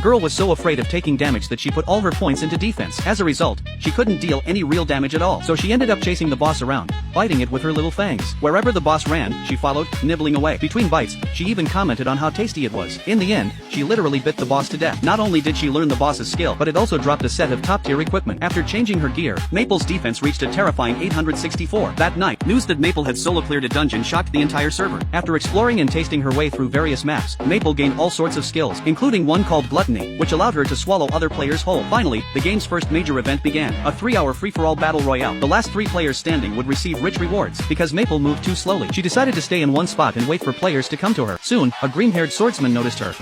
girl was so afraid of taking damage that she put all her points into defense. As a result, she couldn't deal any real damage at all. So she ended up chasing the boss around, biting it with her little fangs. Wherever the boss ran, she followed, nibbling away. Between bites, she even commented on how tasty it was. In the end, she literally bit the boss to death. Not only did she learn the boss's skill, but it also dropped a set of top-tier equipment. After changing her gear, Maple's defense reached a terrifying 864. That night, news that Maple had solo cleared a dungeon shocked the entire server. After exploring and tasting her way through various maps, Maple gained all sorts of skills, including one called Gluttony, which allowed her to swallow other players whole. Finally, the game's first major event began, a 3-hour free-for-all battle royale. The last 3 players standing would receive rich rewards. Because Maple moved too slowly, she decided to stay in one spot and wait for players to come to her. Soon, a green-haired swordsman noticed her.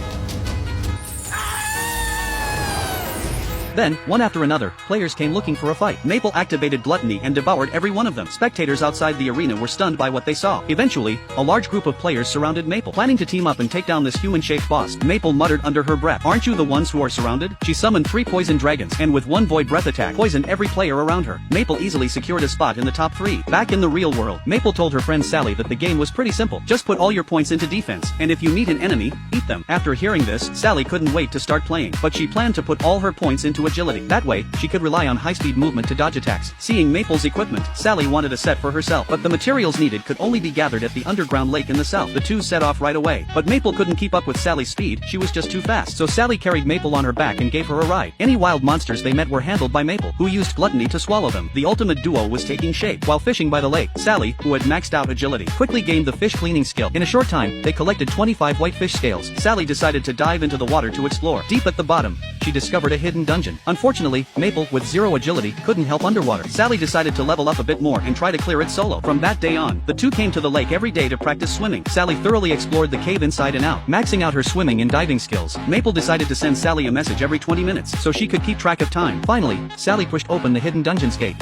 Then, one after another, players came looking for a fight. Maple activated Gluttony and devoured every one of them. Spectators outside the arena were stunned by what they saw. Eventually, a large group of players surrounded Maple, planning to team up and take down this human-shaped boss. Maple muttered under her breath, "Aren't you the ones who are surrounded?" She summoned 3 poison dragons, and with one void breath attack, poisoned every player around her. Maple easily secured a spot in the top 3. Back in the real world, Maple told her friend Sally that the game was pretty simple. Just put all your points into defense, and if you meet an enemy, eat them. After hearing this, Sally couldn't wait to start playing, but she planned to put all her points into agility. That way, she could rely on high-speed movement to dodge attacks. Seeing Maple's equipment, Sally wanted a set for herself, but the materials needed could only be gathered at the underground lake in the south. The two set off right away, but Maple couldn't keep up with Sally's speed, she was just too fast. So Sally carried Maple on her back and gave her a ride. Any wild monsters they met were handled by Maple, who used Gluttony to swallow them. The ultimate duo was taking shape. While fishing by the lake, Sally, who had maxed out agility, quickly gained the fish cleaning skill. In a short time, they collected 25 white fish scales. Sally decided to dive into the water to explore. Deep at the bottom, she discovered a hidden dungeon. Unfortunately, Maple, with 0 agility, couldn't help underwater. Sally decided to level up a bit more and try to clear it solo. From that day on, the two came to the lake every day to practice swimming. Sally thoroughly explored the cave inside and out, maxing out her swimming and diving skills. Maple decided to send Sally a message every 20 minutes, so she could keep track of time. Finally, Sally pushed open the hidden dungeon's gate.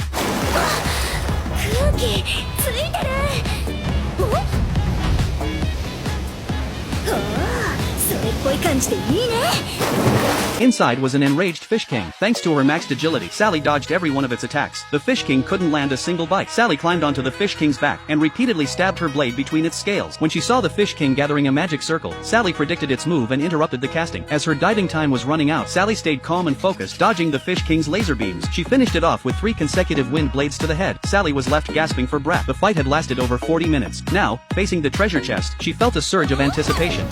Inside was an enraged Fish King. Thanks to her maxed agility, Sally dodged every one of its attacks. The Fish King couldn't land a single bite. Sally climbed onto the Fish King's back and repeatedly stabbed her blade between its scales. When she saw the Fish King gathering a magic circle, Sally predicted its move and interrupted the casting. As her diving time was running out, Sally stayed calm and focused, dodging the Fish King's laser beams. She finished it off with 3 consecutive wind blades to the head. Sally was left gasping for breath. The fight had lasted over 40 minutes. Now, facing the treasure chest, she felt a surge of anticipation.